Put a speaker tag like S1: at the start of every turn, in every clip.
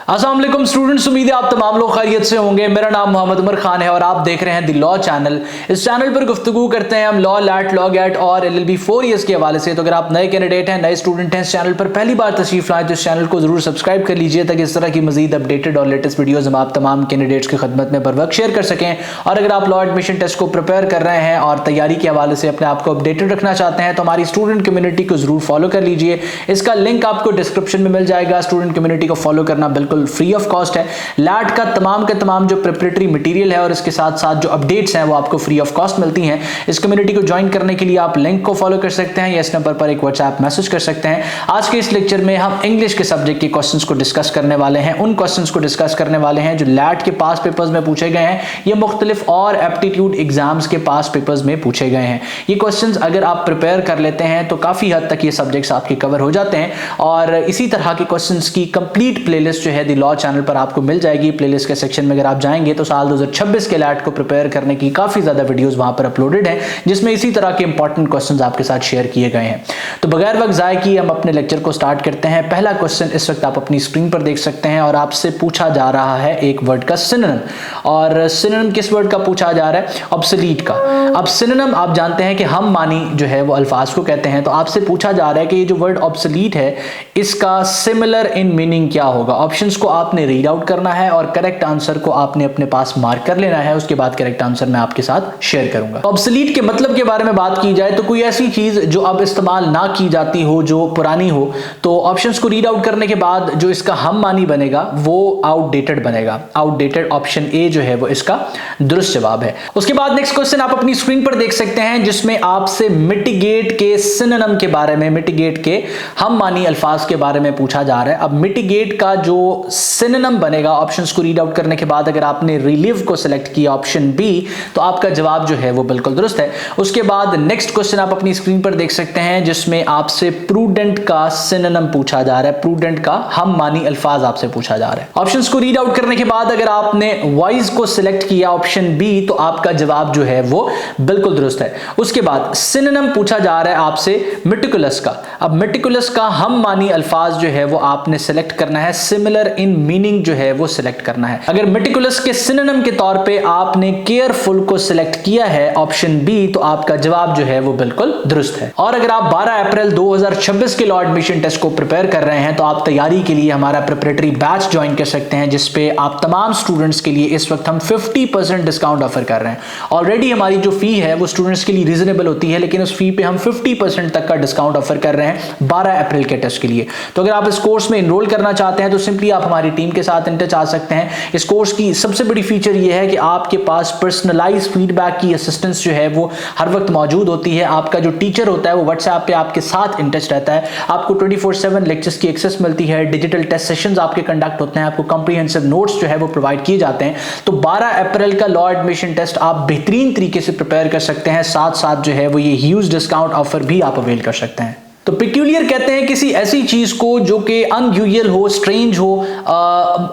S1: अस्सलाम वालेकुम स्टूडेंट्स, उम्मीद है आप तमाम लोग खैरियत से होंगे। मेरा नाम मोहम्मद उमर खान है और आप देख रहे हैं द लॉ चैनल। इस चैनल पर गुफ्तगू करते हैं हम लॉ, लैट, लॉ गैट और LLB 4 ईयर्स के हवाले से। तो अगर आप नए कैंडिडेट हैं, नए स्टूडेंट हैं, इस चैनल पर पहली बार तशरीफ लाएं तो इस चैनल को जरूर सब्सक्राइब कर लीजिए ताकि इस तरह की मजीद अपडेटेड और लेटेस्ट वीडियोस हम आप तमाम कैंडिडेट्स की खदमत में बर वक्त शेयर कर सकें। और अगर आप लॉ एडमिशन टेस्ट को प्रिपेयर कर रहे हैं और तैयारी के हवाले से अपने आप को अपडेटेड रखना चाहते हैं तो हमारी स्टूडेंट कम्युनिटी को जरूर फॉलो कर लीजिए। इसका लिंक आपको डिस्क्रिप्शन में मिल जाएगा। स्टूडेंट कम्युनिटी को फॉलो करना बिल्कुल फ्री ऑफ कॉस्ट है। लैट का तमाम जो प्रिपरेटरी मटेरियल है और इसके साथ साथ जो अपडेट्स हैं वो आपको फ्री ऑफ कॉस्ट मिलती हैं। इस कम्युनिटी को ज्वाइन करने के लिए आप लिंक को फॉलो कर सकते हैं या इस नंबर पर एक व्हाट्सएप मैसेज कर सकते हैं। आज के इस लेक्चर में हम इंग्लिश के सब्जेक्ट के क्वेश्चंस को डिस्कस करने वाले हैं। उन क्वेश्चंस को डिस्कस करने वाले हैं जो लैट के पास पेपर्स में पूछे गए हैं, ये मुख्तलिफ और एप्टीट्यूड एग्जाम्स के पास पेपर्स में पूछे गए हैं। ये क्वेश्चंस अगर आप प्रिपेयर कर लेते हैं तो काफी हद तक ये सब्जेक्ट्स आपके कवर हो जाते हैं। और इसी तरह के क्वेश्चंस की कंप्लीट प्लेलिस्ट जो है द लॉ चैनल पर आपको मिल जाएगी। प्लेलिस्ट के सेक्शन में अगर आप जाएंगे तो साल 2026 के लैट को प्रिपेयर करने की काफी ज्यादा वीडियोस वहां पर अपलोडेड हैं जिसमें इसी तरह के इंपॉर्टेंट क्वेश्चंस आपके साथ शेयर किए गए हैं। तो बगैर वक्त जाए किए हम अपने लेक्चर को स्टार्ट करते हैं। पहला क्वेश्चन इस वक्त आप अपनी स्क्रीन पर देख सकते हैं और आपसे पूछा जा रहा है एक वर्ड का सिनोनिम। और सिनोनिम किस वर्ड का पूछा जा रहा है? ऑब्सोलीट का। अब सिनोनिम आप जानते हैं कि हम मानी जो है वो अल्फाज को कहते हैं। तो आपसे पूछा जा रहा है कि ये जो वर्ड ऑब्सोलीट है इसका सिमिलर इन मीनिंग क्या होगा। ऑप्शंस को आपने रीड आउट करना है और करेक्ट आंसर को आपने अपने पास मार्क कर लेना है। उसके बाद करेक्ट आंसर मैं आपके साथ शेयर करूंगा। ऑब्सोलीट के मतलब के बारे में बात की जाए तो कोई ऐसी चीज जो अब इस्तेमाल ना की जाती हो, जो पुरानी हो। तो ऑप्शंस को रीड आउट करने के बाद जो इसका हम मानी बनेगा वो आउटडेटेड बनेगा। आउटडेटेड ऑप्शन ए जो है वो इसका दुरुस्त जवाब है। उसके बाद नेक्स्ट क्वेश्चन आप अपनी स्क्रीन पर देख सकते हैं जिसमें आपसे मिटिगेट के सिनोनिम के बारे में, मिटिगेट के हम मानी अल्फाज के बारे में पूछा जा रहा है। अब मिटिगेट का जो सिनोनिम बनेगा ऑप्शंस को रीड आउट करने के बाद अगर आपने रिलीव को सिलेक्ट किया ऑप्शन बी तो आपका जवाब जो है वो बिल्कुल दुरुस्त है। उसके बाद नेक्स्ट क्वेश्चन आप अपनी स्क्रीन पर देख सकते हैं जिसमें आपसे प्रूडेंट का सिनोनिम पूछा जा रहा है। प्रूडेंट का हम मानी अल्फाज आपसे पूछा जा रहा है। ऑप्शंस को रीड आउट करने के बाद अगर आपने वाइज को सिलेक्ट किया ऑप्शन बी तो आपका जवाब जो है वो बिल्कुल दुरुस्त है। उसके बाद सिनोनिम पूछा जा रहा है आपसे मेटिकुलस का। अब मेटिकुलस का हम मानी अल्फाज जो है वो आपने सिलेक्ट करना है। सिमिलर इन मीनिंग जो है वो सिलेक्ट करना है। अगर मेटिकुलस के सिनोनिम के तौर पे आपने केयरफुल को सिलेक्ट किया है ऑप्शन बी तो आपका जवाब जो है वो बिल्कुल दुरुस्त है। और अगर आप 12 अप्रैल 2026 के लॉ एडमिशन टेस्ट को प्रिपेयर कर रहे हैं तो आप तैयारी के लिए हमारा प्रिपरेटरी बैच ज्वाइन कर सकते हैं जिसपे आप तमाम स्टूडेंट्स के लिए इस वक्त हम 50% डिस्काउंट ऑफर कर रहे हैं। ऑलरेडी हमारी जो फी है वो स्टूडेंट्स के लिए रीजनेबल होती है लेकिन उस फी पे हम 50% तक का डिस्काउंट ऑफर कर रहे हैं 12 अप्रैल के टेस्ट के लिए। तो अगर आप इस कोर्स में इनरोल करना चाहते हैं तो सिंपली आप हमारी टीम के साथ इन टच आ सकते हैं। इस कोर्स की सबसे बड़ी फीचर ये है कि आपके पास पर्सनलाइज फीडबैक की असिस्टेंस जो है वो हर वक्त मौजूद होती है। आपका जो टीचर होता है वो व्हाट्सएप पे आपके साथ इन टच रहता है। आपको 24/7 लेक्चर्स की एक्सेस मिलती है। डिजिटल टेस्ट सेशंस आपके कंडक्ट होते हैं। आपको कॉम्प्रिहेंसिव नोट्स जो है वो प्रोवाइड किए जाते हैं। तो 12 अप्रैल का लॉ एडमिशन टेस्ट आप बेहतरीन तरीके से प्रिपेयर कर सकते हैं। साथ साथ जो है वो ये ह्यूज डिस्काउंट ऑफर भी आप अवेल कर सकते हैं। तो पिक्यूलियर कहते हैं किसी ऐसी चीज को जो कि अनयूजुअल हो, स्ट्रेंज हो,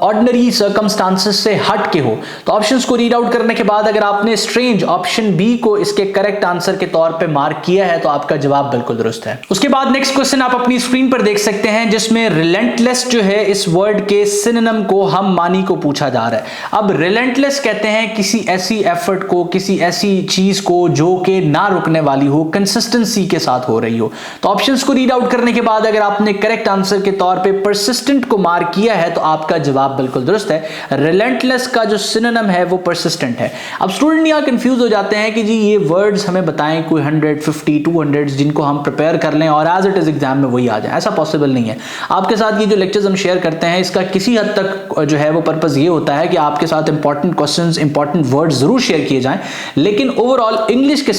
S1: ऑर्डिनरी सर्कमस्टांसेस से हट के हो। तो ऑप्शंस को रीड आउट करने के बाद अगर आपने स्ट्रेंज ऑप्शन बी को इसके करेक्ट आंसर के तौर पे मार्क किया है तो आपका जवाब बिल्कुल दुरुस्त है। उसके बाद नेक्स्ट क्वेश्चन आप अपनी स्क्रीन पर देख सकते हैं जिसमें रिलेंटलेस जो है इस वर्ड के सिनोनिम को हम मानी को पूछा जा रहा है। अब रिलेंटलेस कहते हैं किसी ऐसी एफर्ट को, किसी ऐसी चीज को जो कि ना रुकने वाली हो, कंसिस्टेंसी के साथ हो रही हो। तो ऑप्शंस को रीड आउट करने के बाद अगर आपने करेक्ट आंसर के तौर पे परसिस्टेंट को मार्क किया है तो आपका जवाब बिल्कुल दुरुस्त है। रिलेंटलेस का जो सिनोनिम है वो परसिस्टेंट है। अब स्टूडेंट यहां कंफ्यूज हो जाते हैं कि जी ये वर्ड्स हमें बताएं कोई 100, 50, 200 जिनको हम प्रिपेयर कर लें और एज इट इज एग्जाम में वही आ जाए। ऐसा पॉसिबल नहीं है। आपके साथ ये जो लेक्चर्स हम शेयर करते हैं इसका किसी हद तक जो है वो पर्पस ये होता है कि आपके साथ इंपॉर्टेंट क्वेश्चंस, इंपॉर्टेंट वर्ड्स जरूर शेयर किए जाएं लेकिन ओवरऑल इंग्लिश के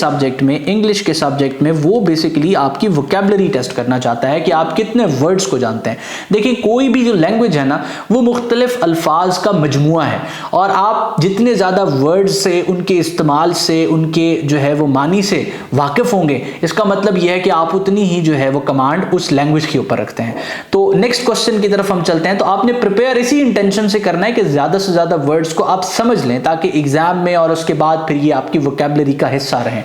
S1: सब्जेक्ट में वो बेसिकली आपकी वोकैबुलरी टेस्ट करना चाहता है कि आप कितने वर्ड्स को जानते हैं। देखिए कोई भी जो लैंग्वेज है ना वो मुख्तलिफ अल्फाज का मजमुआ है और आप जितने ज्यादा वर्ड्स से, उनके इस्तेमाल से, उनके जो है वो मानी से वाकिफ होंगे इसका मतलब यह है कि आप उतनी ही जो है वो कमांड उस लैंग्वेज के ऊपर रखते हैं। तो नेक्स्ट क्वेश्चन की तरफ हम चलते हैं। तो आपने प्रिपेयर इसी इंटेंशन से करना है कि ज्यादा से ज्यादा वर्ड्स को आप समझ लें ताकि एग्जाम में और उसके बाद फिर ये आपकी वोकैबुलरी का हिस्सा रहे।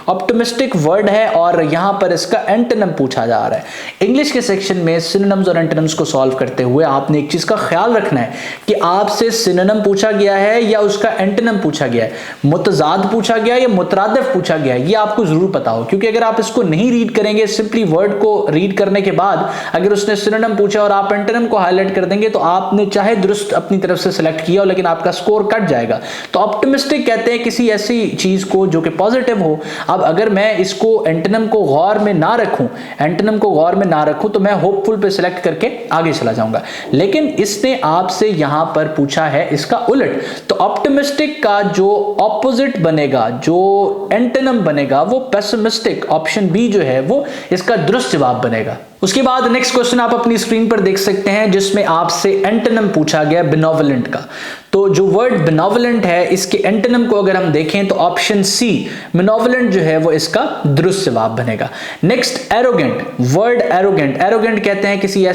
S1: ऑप्टिमिस्टिक वर्ड है और यहां पर पर इसका एंटोनिम पूछा जा रहा है। इंग्लिश के सेक्शन में सिनोनिम्स और एंटोनिम्स को सॉल्व करते हुए आपने एक चीज का ख्याल रखना है कि आपसे सिनोनिम पूछा गया है या उसका एंटोनिम पूछा गया है, मुतजाद पूछा गया है या मुतरादिफ पूछा गया है, ये आपको जरूर पता हो। क्योंकि अगर आप इसको नहीं रीड करेंगे, सिंपली वर्ड को रीड करने के बाद अगर उसने सिनोनिम पूछा और आप एंटोनिम को हाईलाइट कर देंगे तो आपने चाहे दुरुस्त अपनी तरफ से सिलेक्ट किया हो लेकिन आपका स्कोर कट जाएगा। तो ऑप्टिमिस्टिक कहते हैं किसी ऐसी चीज को जो कि पॉजिटिव हो। अब अगर मैं इसको एंटोनिम को गौर में ना रखूं तो मैं होपफुल पे सिलेक्ट करके आगे चला जाऊंगा। लेकिन इसने आपसे यहां पर पूछा है इसका उलट, तो ऑप्टिमिस्टिक का जो ऑपोजिट बनेगा, जो एंटोनिम बनेगा, वो पेसिमिस्टिक, ऑप्शन बी जो है वो इसका दुरुस्त जवाब बनेगा। उसके बाद नेक्स्ट क्वेश्चन आप अपनी स्क्रीन पर देख सकते हैं जिसमें आपसे एंटोनिम पूछा गया बेनोवोलेंट का। तो जो वर्ड बेनोवोलेंट है इसके एंटोनिम को अगर हम देखें तो ऑप्शन सी बेनोवोलेंट जो है वो इसका दुरुस्त जवाब बनेगा। नेक्स्ट एरोगेंट, वर्ड एरोगेंट कहते हैं किसी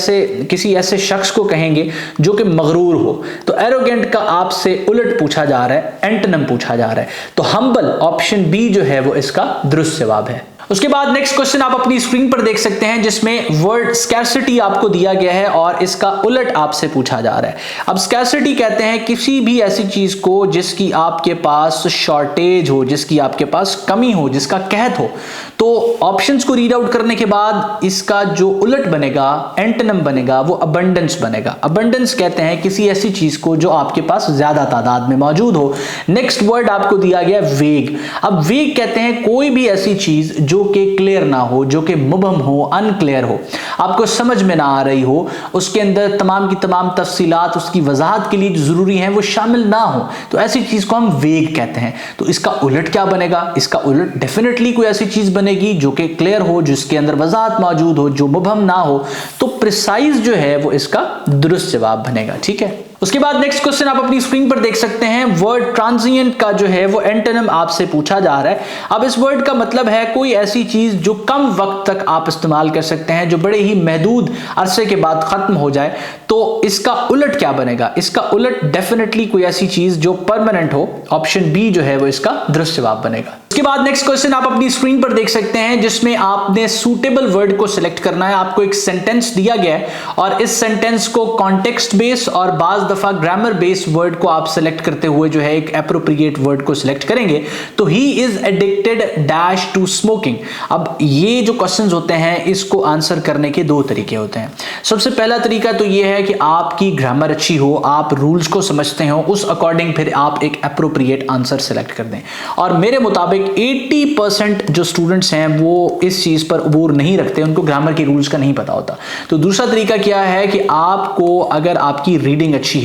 S1: ऐसे शख्स को कहेंगे जो कि मगरूर हो। तो एरोगेंट का आपसे उलट पूछा जा रहा है, एंटोनिम पूछा जा रहा है। तो हम्बल, ऑप्शन बी जो है वो इसका दुरुस्त जवाब है। उसके बाद नेक्स्ट क्वेश्चन आप अपनी स्क्रीन पर देख सकते हैं जिसमें वर्ड स्कैर्सिटी आपको दिया गया है और इसका उलट आपसे पूछा जा रहा है। अब स्कैर्सिटी कहते हैं किसी भी ऐसी चीज को जिसकी आपके पास शॉर्टेज हो, जिसकी आपके पास कमी हो, जिसका कहत हो। तो ऑप्शंस को रीड आउट करने के बाद इसका जो उलट बनेगा, एंटोनिम बनेगा, वो अबंडेंस बनेगा। अबंडेंस कहते हैं किसी ऐसी चीज को जो आपके पास ज्यादा तादाद में मौजूद हो। नेक्स्ट वर्ड आपको दिया गया वेग। अब वेग कहते हैं कोई भी ऐसी चीज जो कि क्लियर ना हो, जो कि मुबहम हो, अनक्लियर हो, आपको समझ में ना आ रही हो, उसके अंदर तमाम की तमाम तफसीलात उसकी वजाहत के लिए जो जरूरी है वो शामिल ना हो, तो ऐसी चीज को हम वेग कहते हैं। तो इसका उलट क्या बनेगा? इसका उलट डेफिनेटली कोई ऐसी चीज बनेगी जो कि क्लियर हो, जिसके अंदर वजाहत मौजूद हो, जो मुबहम ना हो। तो प्रिसाइज जो है वो इसका दुरुस्त जवाब बनेगा। ठीक है। उसके बाद नेक्स्ट क्वेश्चन आप अपनी स्क्रीन पर देख सकते हैं, वर्ड ट्रांजिएंट का जो है वो एंटोनिम आपसे पूछा जा रहा है। अब इस वर्ड का मतलब है कोई ऐसी चीज जो कम वक्त तक आप इस्तेमाल कर सकते हैं, जो बड़े ही महदूद अरसे के बाद खत्म हो जाए। तो इसका उलट क्या बनेगा? इसका उलट डेफिनेटली कोई ऐसी चीज जो परमानेंट हो। ऑप्शन बी जो है वो इसका दुरुस्त जवाब बनेगा। उसके बाद नेक्स्ट क्वेश्चन आप अपनी स्क्रीन पर देख सकते हैं जिसमें आपने सूटेबल वर्ड को सिलेक्ट करना है। आपको एक सेंटेंस दिया गया है और इस सेंटेंस को कॉन्टेक्स्ट बेस और बाज दफा ग्रामर बेस वर्ड को आप सिलेक्ट करते हुए जो है एक एप्रोप्रिएट वर्ड को सिलेक्ट करेंगे। तो he is addicted dash to smoking. अब ये जो क्वेश्चंस होते हैं इसको आंसर करने के दो तरीके होते हैं। सबसे पहला तरीका तो ये है कि आपकी ग्रामर अच्छी हो, आप रूल्स को समझते हो, उस अकॉर्डिंग फिर आप एक एप्रोप्रिएट आंसर सिलेक्ट कर दें। और मेरे मुताबिक 80% जो स्टूडेंट्स हैं वो इस चीज पर अबूर नहीं रखते, उनको ग्रामर के रूल्स का नहीं पता होता। तो दूसरा तरीका क्या है कि आपको, अगर आपकी रीडिंग अच्छी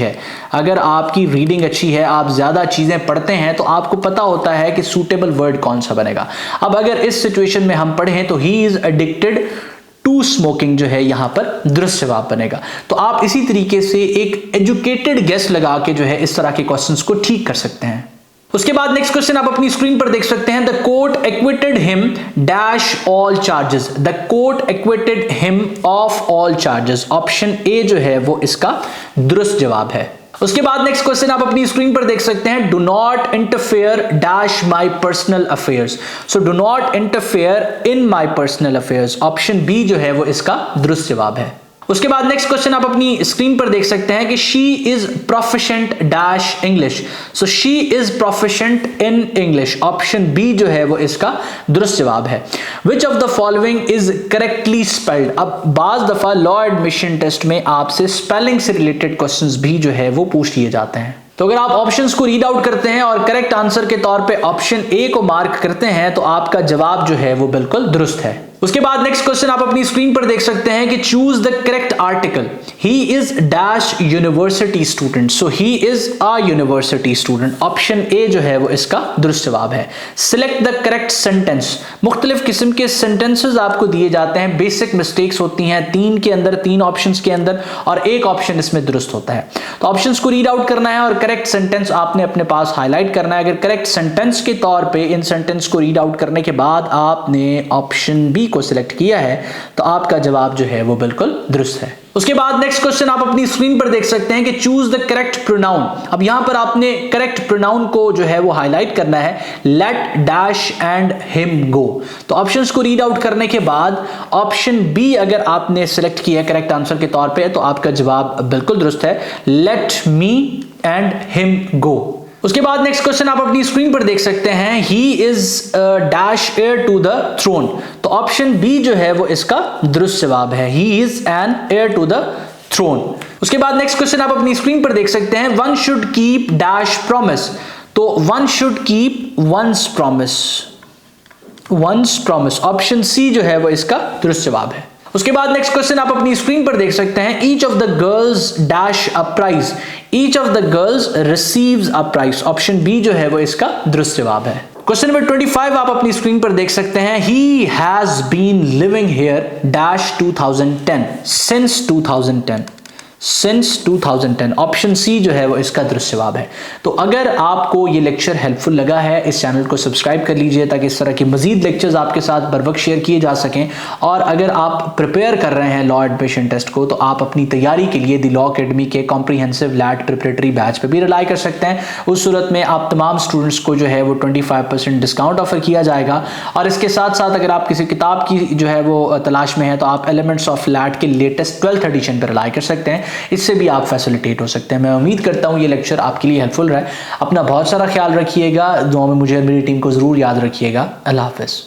S1: है, आप ज्यादा चीजें पढ़ते हैं तो आपको पता होता है कि सूटेबल वर्ड कौन सा बनेगा। अब अगर इस सिचुएशन में हम पढ़ें तो he is addicted to smoking जो है यहां पर दुरुस्त जवाब बनेगा। तो आप इसी तरीके से एक एजुकेटेड गेस लगा के जो है इस तरह के क्वेश्चंस को ठीक कर सकते हैं। उसके बाद नेक्स्ट क्वेश्चन आप अपनी स्क्रीन पर देख सकते हैं, the court acquitted him dash all charges. The court acquitted him of all charges. Option A जो है वो इसका दुरुस्त जवाब है। उसके बाद नेक्स्ट क्वेश्चन आप अपनी स्क्रीन पर देख सकते हैं, do not interfere dash my personal affairs. So do not interfere in my personal affairs. Option B जो है वो इसका दुरुस्त जवाब है। उसके बाद नेक्स्ट क्वेश्चन आप अपनी स्क्रीन पर देख सकते हैं कि she is proficient dash English. So she is proficient in English. Option B जो है वो इसका दुरुस्त जवाब है। Which of the following is correctly spelled. अब बाज दफा लॉ एडमिशन टेस्ट में आपसे स्पेलिंग से रिलेटेड क्वेश्चंस भी जो है वो पूछ लिए जाते हैं। तो अगर आप ऑप्शंस को रीड आउट करते हैं और करेक्ट आंसर के तौर पे ऑप्शन ए को मार्क करते हैं तो आपका जवाब जो है वो बिल्कुल दुरुस्त है। उसके बाद नेक्स्ट क्वेश्चन आप अपनी स्क्रीन पर देख सकते हैं कि choose the correct article. He is dash university student. So he is a university student. Option A जो है वो इसका दुरुस्त जवाब है। Select the correct sentence. मुख्तलिफ किस्म के सेंटेंसेस आपको दिए जाते हैं, बेसिक मिस्टेक्स होती हैं तीन ऑप्शंस के अंदर और एक ऑप्शन इसमें दुरुस्त होता है। तो ऑप्शंस को रीड आउट करना है और करेक्ट सेंटेंस आपने अपने पास हाईलाइट करना है। अगर करेक्ट सेंटेंस के तौर पे इन सेंटेंस को रीड आउट करने के बाद आपने ऑप्शन बी को सिलेक्ट किया है तो आपका जवाब जो है वो बिल्कुल दुरुस्त है। उसके बाद नेक्स्ट क्वेश्चन आप अपनी स्क्रीन पर देख सकते हैं कि चूज द करेक्ट प्रोनाउन। अब यहां पर आपने करेक्ट प्रोनाउन को जो है वो हाईलाइट करना है, let dash and him go. तो ऑप्शंस को रीड आउट करने के बाद ऑप्शन बी अगर आपने सिलेक्ट किया करेक्ट आंसर के तौर पे तो आपका जवाब बिल्कुल दुरुस्त है, लेट मी एंड हिम गो। उसके बाद नेक्स्ट क्वेश्चन आप अपनी स्क्रीन पर देख सकते हैं, he is dash heir to the throne. तो ऑप्शन बी जो है वो इसका दुरुस्त जवाब है, he is an heir to the throne. उसके बाद नेक्स्ट क्वेश्चन आप अपनी स्क्रीन पर देख सकते हैं, one should keep dash promise. तो one should keep one's promise, one's promise. Option C जो है वो इसका दुरुस्त जवाब है। उसके बाद नेक्स्ट क्वेश्चन आप अपनी स्क्रीन पर देख सकते हैं, each of the girls dash a prize, each of the girls receives a prize. Option B जो है वो इसका दुरुस्त जवाब है। क्वेश्चन नंबर 25 आप अपनी स्क्रीन पर देख सकते हैं, he has been living here dash 2010, since 2010, since 2010। Option C जो है वो इसका दुरुस्त जवाब है। तो अगर आपको ये लेक्चर हेल्पफुल लगा है, इस चैनल को सब्सक्राइब कर लीजिए ताकि इस तरह के मजीद लेक्चर्स आपके साथ बर वक्त शेयर किए जा सकें। और अगर आप प्रिपेयर कर रहे हैं लॉ एडमिशन टेस्ट को तो आप अपनी तैयारी के लिए द लॉ अकेडमी के कॉम्प्रिहेंसिव लैट प्रिपरेटरी बैच पर भी रिलाई कर सकते हैं। उस सूरत में आप तमाम स्टूडेंट्स को जो है वो 25% डिस्काउंट ऑफर किया जाएगा। और इसके साथ साथ अगर आप किसी किताब की जो है वो तलाश में है तो आप एलिमेंट्स ऑफ लैट के लेटेस्ट 12th एडिशन पर रिलाई कर सकते हैं, इससे भी आप फैसिलिटेट हो सकते हैं। मैं उम्मीद करता हूं ये लेक्चर आपके लिए हेल्पफुल रहा। अपना बहुत सारा ख्याल रखिएगा, दुआ में मुझे और मेरी टीम को जरूर याद रखिएगा। अल्लाह हाफिज़।